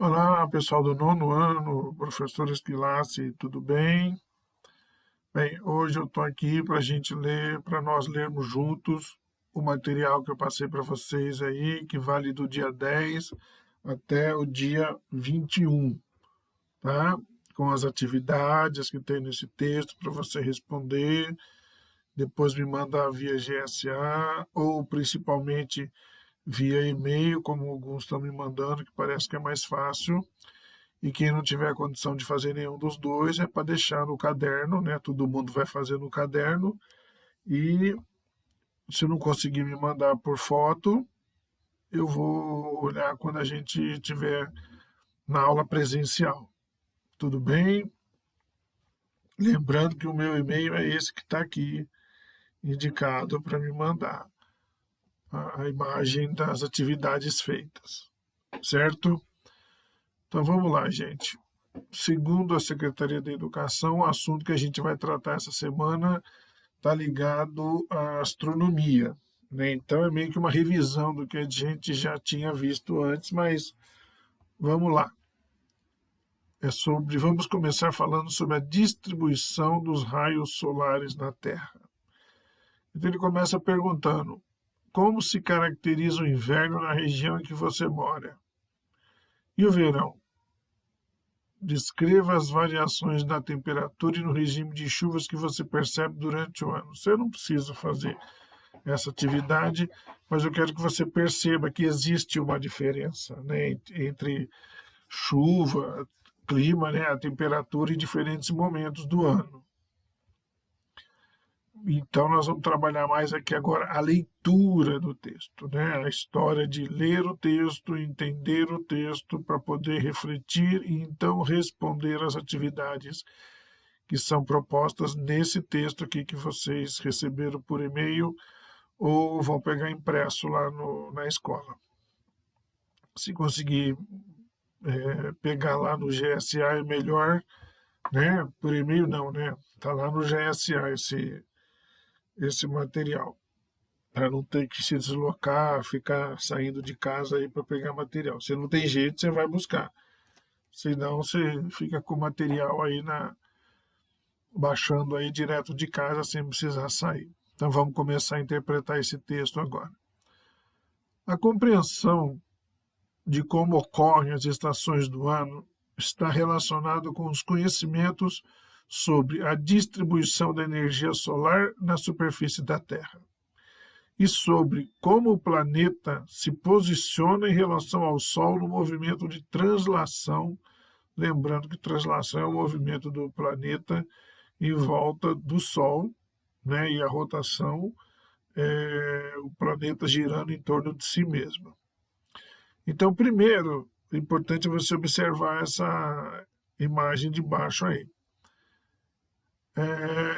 Olá, pessoal do nono ano, professor Esquilace, tudo bem? Bem, hoje eu estou aqui para a gente ler, para nós lermos juntos o material que eu passei para vocês aí, que vale do dia 10 até o dia 21, tá? Com as atividades que tem nesse texto para você responder, depois me mandar via GSA ou principalmente via e-mail, como alguns estão me mandando, que parece que é mais fácil. E quem não tiver condição de fazer nenhum dos dois é para deixar no caderno, né? Todo mundo vai fazer no caderno. E se não conseguir me mandar por foto, eu vou olhar quando a gente tiver na aula presencial. Tudo bem? Lembrando que o meu e-mail é esse que está aqui indicado para me mandar a imagem das atividades feitas, certo? Então vamos lá, gente. Segundo a Secretaria da Educação, o assunto que a gente vai tratar essa semana está ligado à astronomia, né? Então é meio que uma revisão do que a gente já tinha visto antes, mas vamos lá. Vamos começar falando sobre a distribuição dos raios solares na Terra. Então ele começa perguntando: como se caracteriza o inverno na região em que você mora? E o verão? Descreva as variações na temperatura e no regime de chuvas que você percebe durante o ano. Você não precisa fazer essa atividade, mas eu quero que você perceba que existe uma diferença, né, entre chuva, clima, né, a temperatura em diferentes momentos do ano. Então, nós vamos trabalhar mais aqui agora a leitura do texto, né? A história de ler o texto, entender o texto para poder refletir e então responder às atividades que são propostas nesse texto aqui que vocês receberam por e-mail ou vão pegar impresso lá na escola. Se conseguir pegar lá no GSA é melhor, né? Por e-mail não, né? Tá lá no GSA esse material, para não ter que se deslocar, ficar saindo de casa aí para pegar material. Se não tem jeito, você vai buscar. Senão você fica com o material aí baixando aí direto de casa sem precisar sair. Então vamos começar a interpretar esse texto agora. A compreensão de como ocorrem as estações do ano está relacionado com os conhecimentos sobre a distribuição da energia solar na superfície da Terra e sobre como o planeta se posiciona em relação ao Sol no movimento de translação, lembrando que translação é o movimento do planeta em volta do Sol, né, e a rotação é o planeta girando em torno de si mesmo. Então, primeiro, é importante você observar essa imagem de baixo aí.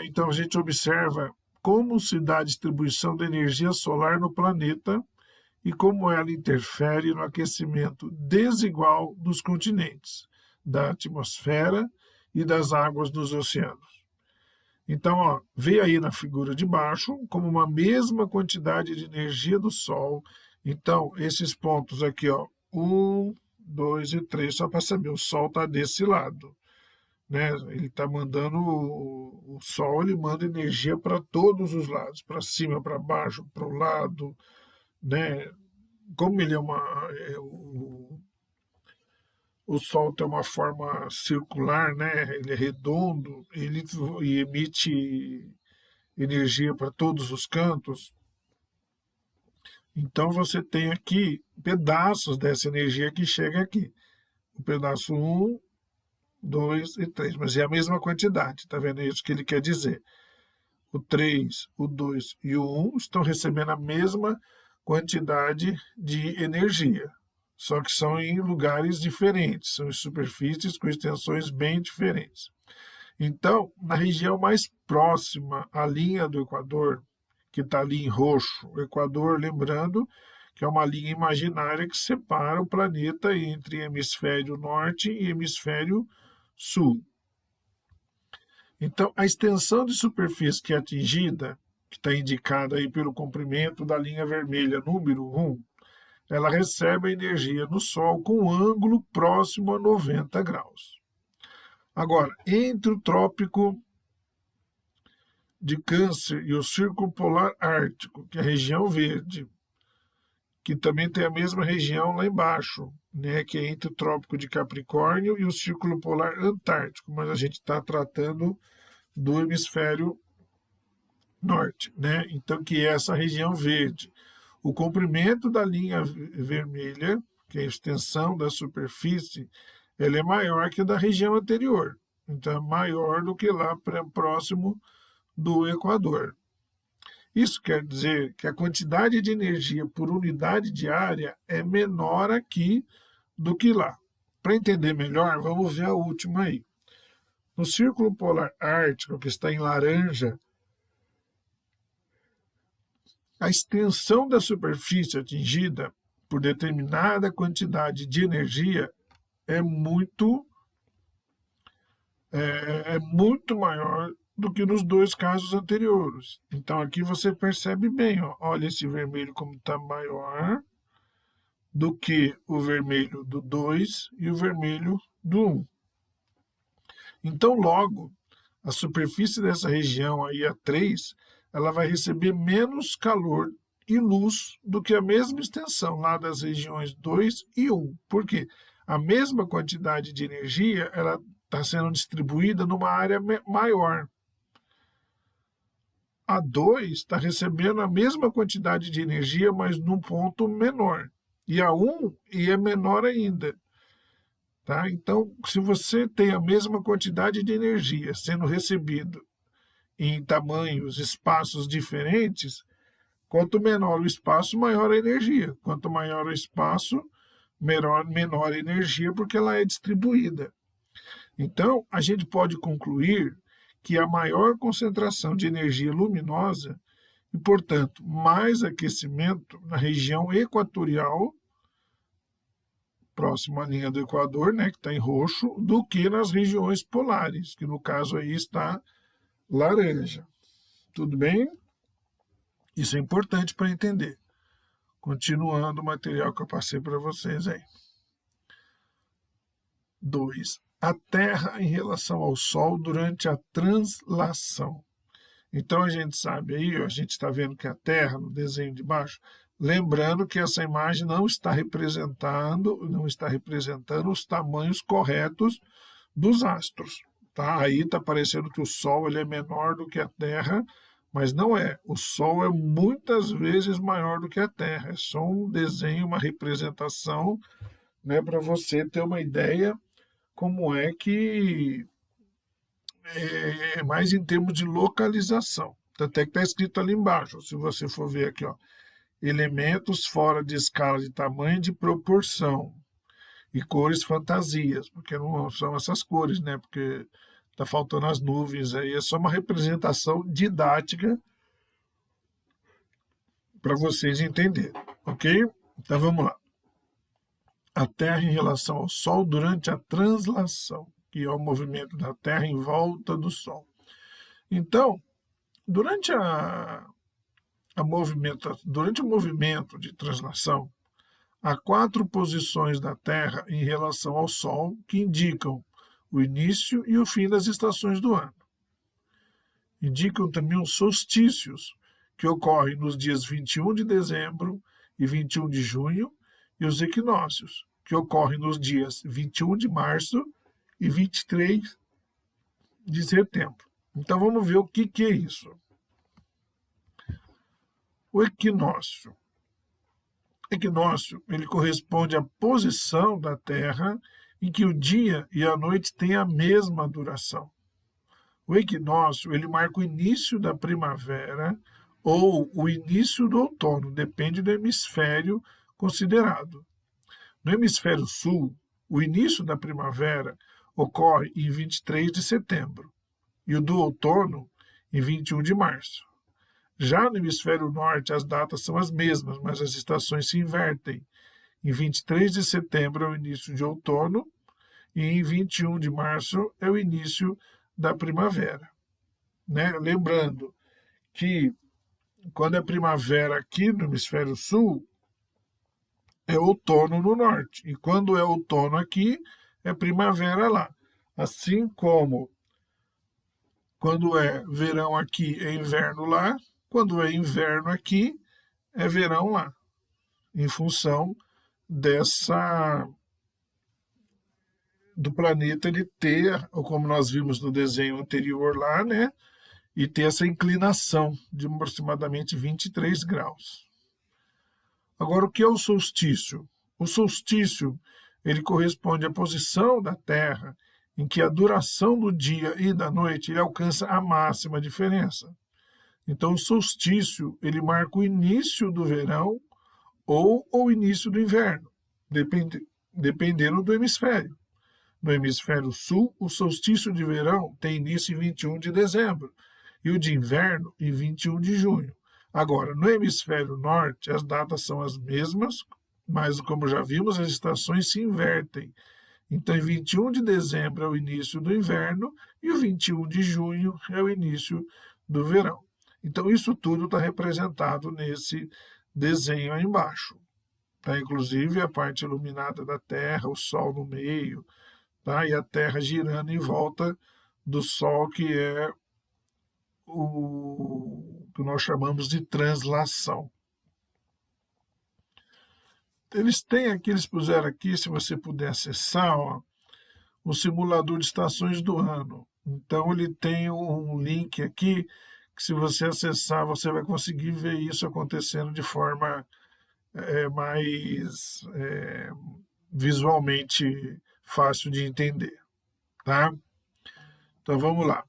Então, a gente observa como se dá a distribuição da energia solar no planeta e como ela interfere no aquecimento desigual dos continentes, da atmosfera e das águas dos oceanos. Então, ó, vê aí na figura de baixo como uma mesma quantidade de energia do Sol. Então, esses pontos aqui, ó, 1, 2 e 3, só para saber, o Sol está desse lado, né? Ele está mandando o Sol, ele manda energia para todos os lados, para cima, para baixo, para o lado, né? Como ele é o Sol tem uma forma circular, né? Ele é redondo, ele emite energia para todos os cantos. Então você tem aqui pedaços dessa energia que chega aqui. O pedaço um, 2 e 3, mas é a mesma quantidade, tá vendo? É isso que ele quer dizer. O 3, o 2 e o 1 estão recebendo a mesma quantidade de energia, só que são em lugares diferentes, são em superfícies com extensões bem diferentes. Então, na região mais próxima à linha do Equador, que está ali em roxo, o Equador, lembrando que é uma linha imaginária que separa o planeta entre hemisfério norte e hemisfério sul. Então, a extensão de superfície que é atingida, que está indicada aí pelo comprimento da linha vermelha número 1, ela recebe a energia do Sol com um ângulo próximo a 90 graus. Agora, entre o Trópico de Câncer e o Círculo Polar Ártico, que é a região verde, que também tem a mesma região lá embaixo, né, que é entre o Trópico de Capricórnio e o Círculo Polar Antártico, mas a gente está tratando do hemisfério norte, né? Então, que é essa região verde. O comprimento da linha vermelha, que é a extensão da superfície, ela é maior que a da região anterior. Então, é maior do que lá próximo do Equador. Isso quer dizer que a quantidade de energia por unidade de área é menor aqui do que lá. Para entender melhor, vamos ver a última aí. No Círculo Polar Ártico, que está em laranja, a extensão da superfície atingida por determinada quantidade de energia é muito maior do que nos dois casos anteriores. Então aqui você percebe bem, ó, olha esse vermelho como está maior do que o vermelho do 2 e o vermelho do 1. Então logo, a superfície dessa região aí, a 3, ela vai receber menos calor e luz do que a mesma extensão lá das regiões 2 e 1. Por quê? A mesma quantidade de energia ela está sendo distribuída numa área maior. A 2 está recebendo a mesma quantidade de energia, mas num ponto menor. E a 1 é menor ainda. Tá? Então, se você tem a mesma quantidade de energia sendo recebido em tamanhos, espaços diferentes, quanto menor o espaço, maior a energia. Quanto maior o espaço, menor a energia, porque ela é distribuída. Então, a gente pode concluir que a maior concentração de energia luminosa e, portanto, mais aquecimento na região equatorial, próximo à linha do Equador, né, que está em roxo, do que nas regiões polares, que no caso aí está laranja. Tudo bem? Isso é importante para entender. Continuando o material que eu passei para vocês aí. 2. A Terra em relação ao Sol durante a translação. Então a gente sabe aí, a gente está vendo que a Terra, no desenho de baixo, lembrando que essa imagem não está representando os tamanhos corretos dos astros. Tá? Aí está parecendo que o Sol ele é menor do que a Terra, mas não é. O Sol é muitas vezes maior do que a Terra. É só um desenho, uma representação, né, para você ter uma ideia como é que é mais em termos de localização. Até que está escrito ali embaixo, se você for ver aqui, ó, elementos fora de escala de tamanho e de proporção e cores fantasias, porque não são essas cores, né? Porque está faltando as nuvens aí, é só uma representação didática para vocês entenderem, ok? Então vamos lá. A Terra em relação ao Sol durante a translação, que é o movimento da Terra em volta do Sol. Então, durante o movimento de translação, há 4 posições da Terra em relação ao Sol que indicam o início e o fim das estações do ano. Indicam também os solstícios, que ocorrem nos dias 21 de dezembro e 21 de junho, e os equinócios, que ocorrem nos dias 21 de março e 23 de setembro. Então vamos ver o que é isso. O equinócio. Equinócio, ele corresponde à posição da Terra em que o dia e a noite têm a mesma duração. O equinócio, ele marca o início da primavera ou o início do outono, depende do hemisfério considerado. No hemisfério sul, o início da primavera ocorre em 23 de setembro e o do outono em 21 de março. Já no hemisfério norte, as datas são as mesmas, mas as estações se invertem. Em 23 de setembro é o início de outono e em 21 de março é o início da primavera. Né? Lembrando que quando é primavera aqui no hemisfério sul, é outono no norte. E quando é outono aqui, é primavera lá. Assim como quando é verão aqui, é inverno lá. Quando é inverno aqui, é verão lá. Em função dessa do planeta ele ter, ou como nós vimos no desenho anterior lá, né? E ter essa inclinação de aproximadamente 23 graus. Agora, o que é o solstício? O solstício ele corresponde à posição da Terra em que a duração do dia e da noite ele alcança a máxima diferença. Então, o solstício ele marca o início do verão ou o início do inverno, dependendo do hemisfério. No hemisfério sul, o solstício de verão tem início em 21 de dezembro e o de inverno em 21 de junho. Agora, no hemisfério norte, as datas são as mesmas, mas, como já vimos, as estações se invertem. Então, em 21 de dezembro é o início do inverno e o 21 de junho é o início do verão. Então, isso tudo está representado nesse desenho aí embaixo. Tá? Inclusive, a parte iluminada da Terra, o Sol no meio, tá? E a Terra girando em volta do Sol, que é o que nós chamamos de translação. Eles têm aqui, eles puseram aqui, se você puder acessar, ó, o simulador de estações do ano. Então, ele tem um link aqui, que se você acessar, você vai conseguir ver isso acontecendo de forma mais visualmente fácil de entender. Tá? Então, vamos lá.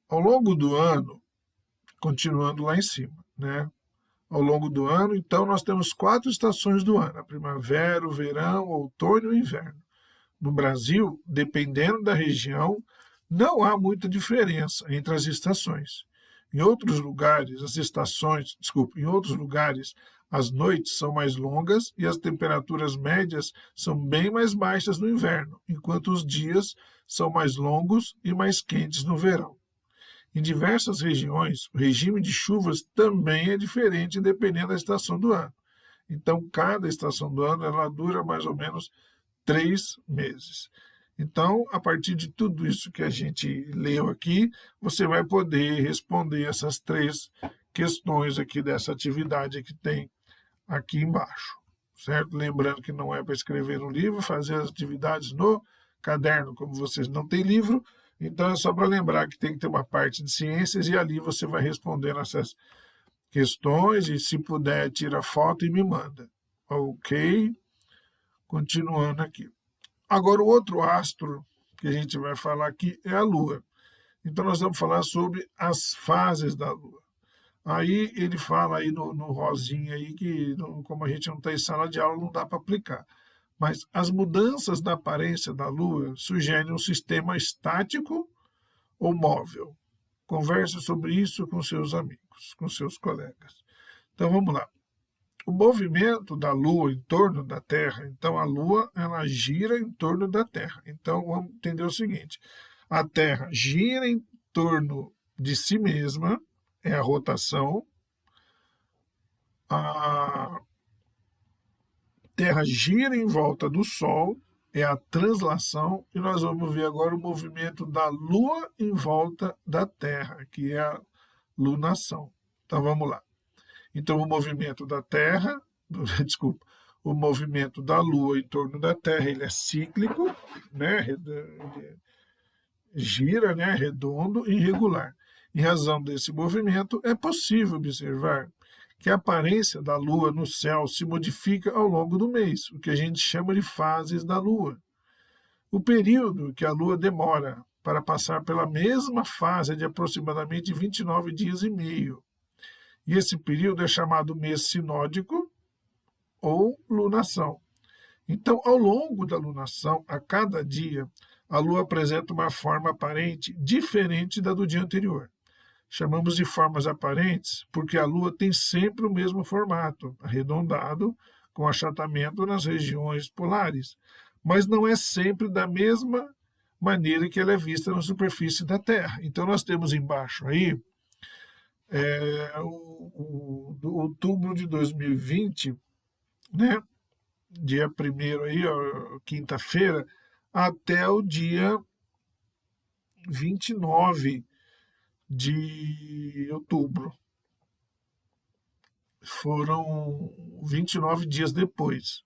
Ao longo do ano, continuando lá em cima, né? Ao longo do ano, então, nós temos 4 estações do ano: a primavera, o verão, o outono e o inverno. No Brasil, dependendo da região, não há muita diferença entre as estações. Em outros lugares, em outros lugares, as noites são mais longas e as temperaturas médias são bem mais baixas no inverno, enquanto os dias são mais longos e mais quentes no verão. Em diversas regiões, o regime de chuvas também é diferente dependendo da estação do ano. Então, cada estação do ano ela dura mais ou menos 3 meses. Então, a partir de tudo isso que a gente leu aqui, você vai poder responder essas 3 questões aqui dessa atividade que tem aqui embaixo, certo? Lembrando que não é para escrever no livro, fazer as atividades no caderno, como vocês não têm livro, então é só para lembrar que tem que ter uma parte de ciências e ali você vai respondendo essas questões e, se puder, tira foto e me manda. Ok? Continuando aqui. Agora, o outro astro que a gente vai falar aqui é a Lua. Então, nós vamos falar sobre as fases da Lua. Aí ele fala aí no rosinha aí que, como a gente não está em sala de aula, não dá para aplicar. Mas as mudanças da aparência da Lua sugerem um sistema estático ou móvel. Converse sobre isso com seus amigos, com seus colegas. Então vamos lá. O movimento da Lua em torno da Terra, então a Lua ela gira em torno da Terra. Então vamos entender o seguinte: a Terra gira em torno de si mesma, é a rotação. A Terra gira em volta do Sol, é a translação, e nós vamos ver agora o movimento da Lua em volta da Terra, que é a lunação. Então vamos lá. Então o movimento da Terra, desculpa, o movimento da Lua em torno da Terra, ele é cíclico, né? Ele gira, né? Redondo e irregular. Em razão desse movimento, é possível observar que a aparência da Lua no céu se modifica ao longo do mês, o que a gente chama de fases da Lua. O período que a Lua demora para passar pela mesma fase é de aproximadamente 29 dias e meio. E esse período é chamado mês sinódico ou lunação. Então, ao longo da lunação, a cada dia, a Lua apresenta uma forma aparente diferente da do dia anterior. Chamamos de formas aparentes porque a Lua tem sempre o mesmo formato, arredondado, com achatamento nas regiões polares, mas não é sempre da mesma maneira que ela é vista na superfície da Terra. Então nós temos embaixo aí o outubro de 2020, né? dia 1º aí, ó, quinta-feira, até o dia 29 de outubro. Foram 29 dias depois,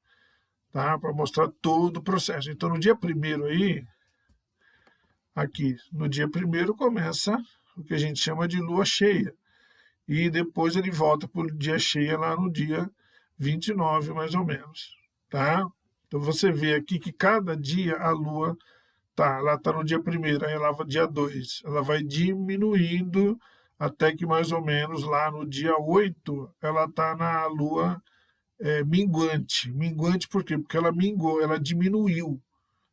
tá? Para mostrar todo o processo. Então, no dia 1º aí, aqui, no dia 1º começa o que a gente chama de lua cheia. E depois ele volta para o dia cheia lá no dia 29, mais ou menos, tá? Então, você vê aqui que cada dia a lua ela tá no dia 1º, aí ela vai dia 2, ela vai diminuindo até que mais ou menos lá no dia 8 ela está na lua minguante. Minguante por quê? Porque ela mingou, ela diminuiu.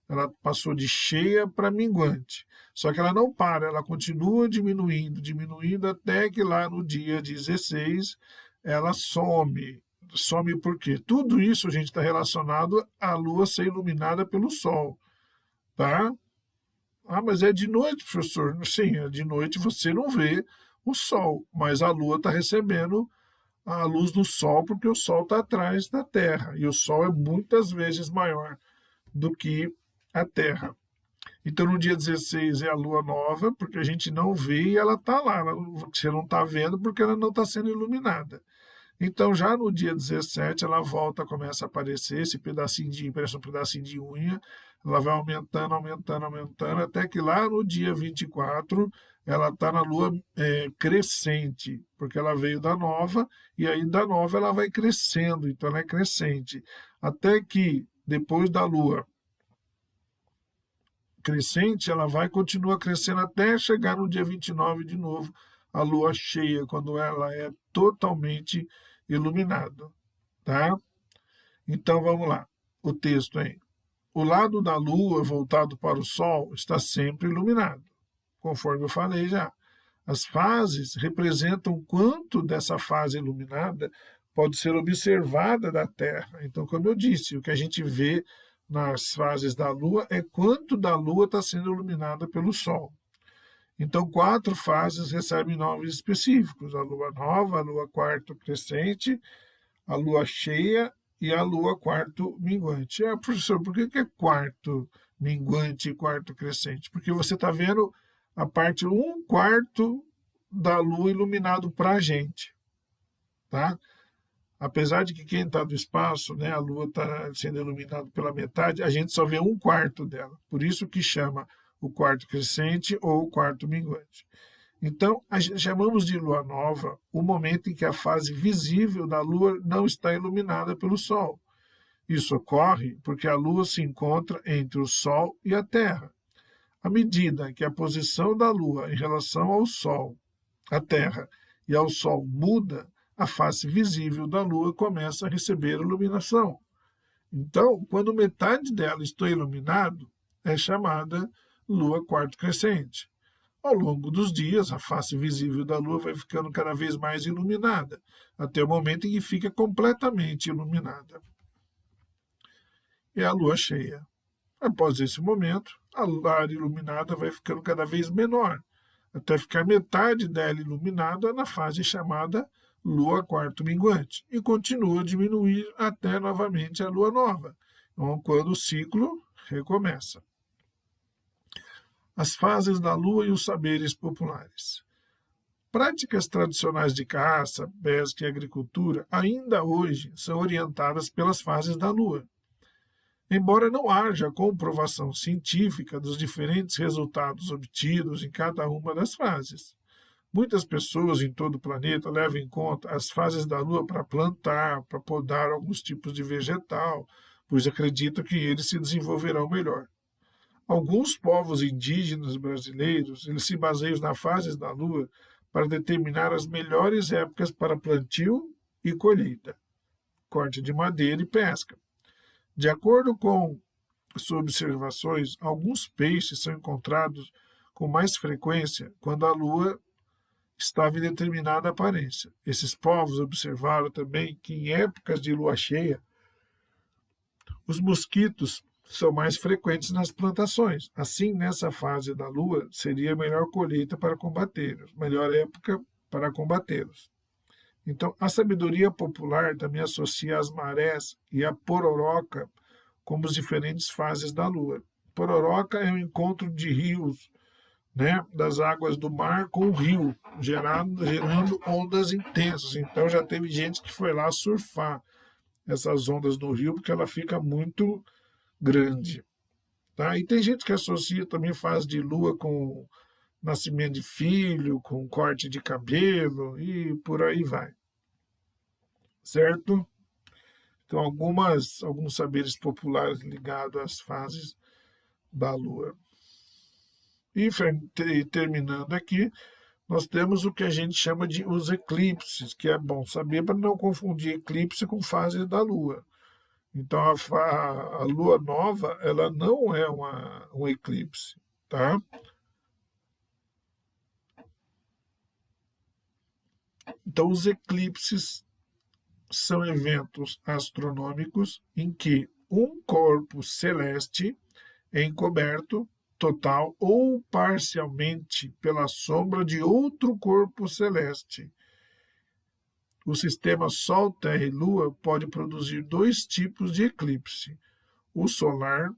Ela passou de cheia para minguante. Só que ela não para, ela continua diminuindo, diminuindo, até que lá no dia 16 ela some. Some por quê? Tudo isso, gente, está relacionado à lua ser iluminada pelo sol, tá? Ah, mas é de noite, professor. Sim, é de noite, você não vê o sol, mas a lua está recebendo a luz do sol porque o sol está atrás da Terra e o sol é muitas vezes maior do que a Terra. Então, no dia 16 é a lua nova, porque a gente não vê e ela está lá. Você não está vendo porque ela não está sendo iluminada. Então, já no dia 17, ela volta, começa a aparecer esse pedacinho parece um pedacinho de unha, ela vai aumentando, aumentando, aumentando, até que lá no dia 24, ela está na lua crescente, porque ela veio da nova, e aí da nova ela vai crescendo, então ela é crescente. Até que, depois da lua crescente, ela vai continuar crescendo até chegar no dia 29 de novo, a lua cheia, quando ela é totalmente iluminada, tá? Então vamos lá. O texto aí. O lado da lua voltado para o sol está sempre iluminado, conforme eu falei já. As fases representam quanto dessa fase iluminada pode ser observada da Terra. Então, como eu disse, o que a gente vê nas fases da Lua é quanto da Lua está sendo iluminada pelo Sol. Então, 4 fases recebem nomes específicos: a Lua nova, a Lua quarto crescente, a Lua cheia e a Lua quarto minguante. Ah, professor, por que é quarto minguante e quarto crescente? Porque você está vendo a parte 1/4 da Lua iluminado para a gente, tá? Apesar de que quem está do espaço, né, a Lua está sendo iluminada pela metade, a gente só vê 1/4 dela. Por isso que chama o quarto crescente ou o quarto minguante. Então, chamamos de lua nova o momento em que a fase visível da Lua não está iluminada pelo Sol. Isso ocorre porque a Lua se encontra entre o Sol e a Terra. À medida que a posição da Lua em relação ao Sol, à Terra e ao Sol muda, a face visível da Lua começa a receber iluminação. Então, quando metade dela está iluminado, é chamada Lua quarto crescente. Ao longo dos dias, a face visível da Lua vai ficando cada vez mais iluminada, até o momento em que fica completamente iluminada. É a Lua cheia. Após esse momento, a área iluminada vai ficando cada vez menor, até ficar metade dela iluminada na fase chamada Lua quarto minguante, e continua a diminuir até novamente a Lua nova, quando o ciclo recomeça. As fases da Lua e os saberes populares. Práticas tradicionais de caça, pesca e agricultura ainda hoje são orientadas pelas fases da Lua. Embora não haja comprovação científica dos diferentes resultados obtidos em cada uma das fases, muitas pessoas em todo o planeta levam em conta as fases da Lua para plantar, para podar alguns tipos de vegetal, pois acreditam que eles se desenvolverão melhor. Alguns povos indígenas brasileiros, eles se baseiam nas fases da Lua para determinar as melhores épocas para plantio e colheita, corte de madeira e pesca. De acordo com suas observações, alguns peixes são encontrados com mais frequência quando a Lua estava em determinada aparência. Esses povos observaram também que em épocas de lua cheia, os mosquitos são mais frequentes nas plantações. Assim, nessa fase da Lua, seria a melhor colheita para combatê-los, melhor época para combatê-los. Então, a sabedoria popular também associa as marés e a pororoca como as diferentes fases da Lua. Pororoca é o encontro de rios, né, das águas do mar com o rio, gerando ondas intensas. Então, já teve gente que foi lá surfar essas ondas no rio, porque ela fica muito grande. Tá? E tem gente que associa também fase de lua com nascimento de filho, com corte de cabelo e por aí vai. Certo? Então, alguns saberes populares ligados às fases da lua. E terminando aqui, nós temos o que a gente chama de os eclipses, que é bom saber para não confundir eclipse com fase da lua. Então, a lua nova, ela não é um eclipse, tá? Então, os eclipses são eventos astronômicos em que um corpo celeste é encoberto total ou parcialmente pela sombra de outro corpo celeste. O sistema Sol, Terra e Lua pode produzir dois tipos de eclipse, o solar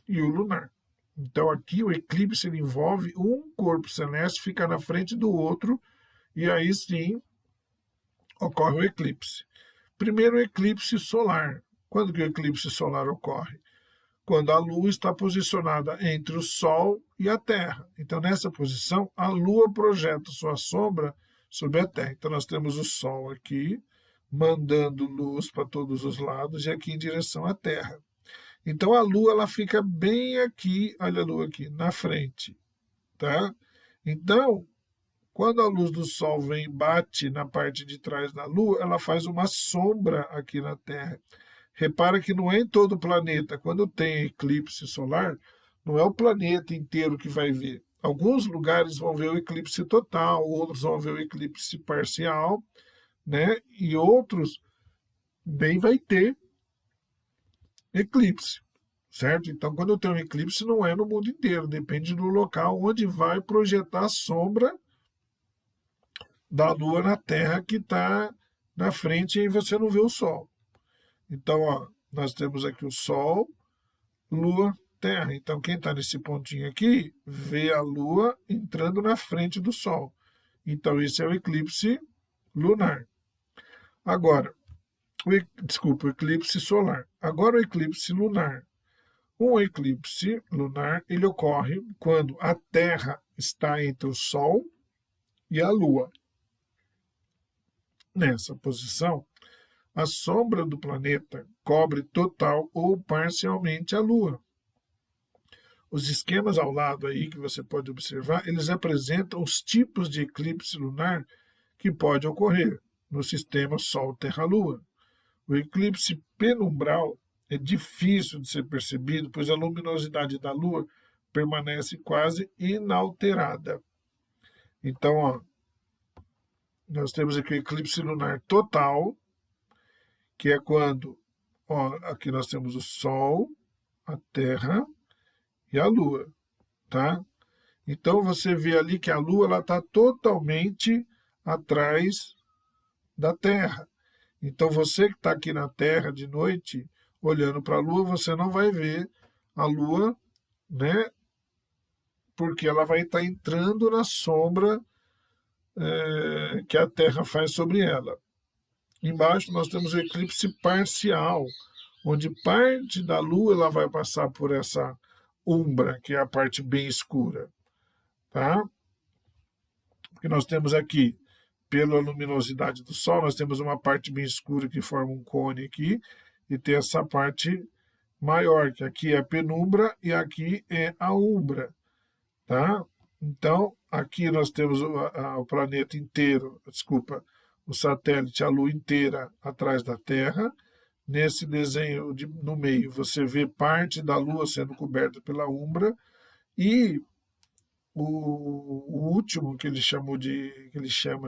e o lunar. Então aqui o eclipse ele envolve um corpo celeste fica na frente do outro e aí sim ocorre o eclipse. Primeiro, o eclipse solar. Quando que o eclipse solar ocorre? Quando a Lua está posicionada entre o Sol e a Terra. Então, nessa posição, a Lua projeta sua sombra sobre a Terra. Então, nós temos o Sol aqui, mandando luz para todos os lados e aqui em direção à Terra. Então, a Lua ela fica bem aqui, olha a Lua aqui, na frente. Tá? Então, quando a luz do Sol vem e bate na parte de trás da Lua, ela faz uma sombra aqui na Terra. Repara que não é em todo o planeta. Quando tem eclipse solar, não é o planeta inteiro que vai ver. Alguns lugares vão ver o eclipse total, outros vão ver o eclipse parcial, né? E outros nem vai ter eclipse, certo? Então, quando eu tenho um eclipse, não é no mundo inteiro, depende do local onde vai projetar a sombra da Lua na Terra que está na frente e você não vê o Sol. Então, ó, nós temos aqui o Sol, Lua, Terra. Então, quem está nesse pontinho aqui vê a Lua entrando na frente do Sol. Então, esse é o eclipse lunar. Agora, o eclipse solar. Agora, o eclipse lunar. Um eclipse lunar ele ocorre quando a Terra está entre o Sol e a Lua. Nessa posição, a sombra do planeta cobre total ou parcialmente a Lua. Os esquemas ao lado aí que você pode observar, eles apresentam os tipos de eclipse lunar que pode ocorrer no sistema Sol-Terra-Lua. O eclipse penumbral é difícil de ser percebido, pois a luminosidade da Lua permanece quase inalterada. Então, ó, nós temos aqui o eclipse lunar total, que é quando, ó, aqui nós temos o Sol, a Terra e a Lua, tá? Então você vê ali que a Lua ela está totalmente atrás da Terra. Então você que está aqui na Terra de noite, olhando para a Lua, você não vai ver a Lua, né? Porque ela vai estar entrando na sombra que a Terra faz sobre ela. Embaixo nós temos o eclipse parcial, onde parte da Lua ela vai passar por essa umbra, que é a parte bem escura, tá? Porque nós temos aqui, pela luminosidade do Sol, nós temos uma parte bem escura que forma um cone aqui, e tem essa parte maior, que aqui é a penumbra e aqui é a umbra, tá? Então, aqui nós temos o planeta inteiro, desculpa, o satélite, a Lua inteira atrás da Terra. Nesse desenho no meio, você vê parte da Lua sendo coberta pela umbra e o último que ele chama,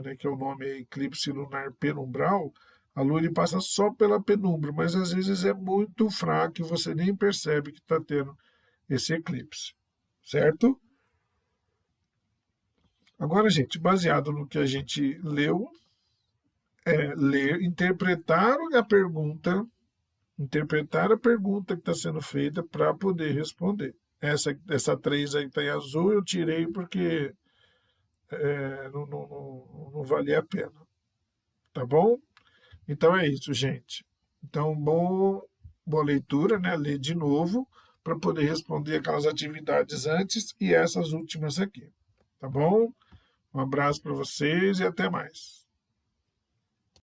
né, que é o nome eclipse lunar penumbral, a Lua ele passa só pela penumbra, mas às vezes é muito fraco e você nem percebe que está tendo esse eclipse, certo? Agora, gente, baseado no que a gente leu, ler, interpretar a pergunta que está sendo feita para poder responder. Essa 3 aí que está em azul eu tirei porque não valia a pena, tá bom? Então é isso, gente. Então, boa leitura, né? Ler de novo para poder responder aquelas atividades antes e essas últimas aqui, tá bom? Um abraço para vocês e até mais.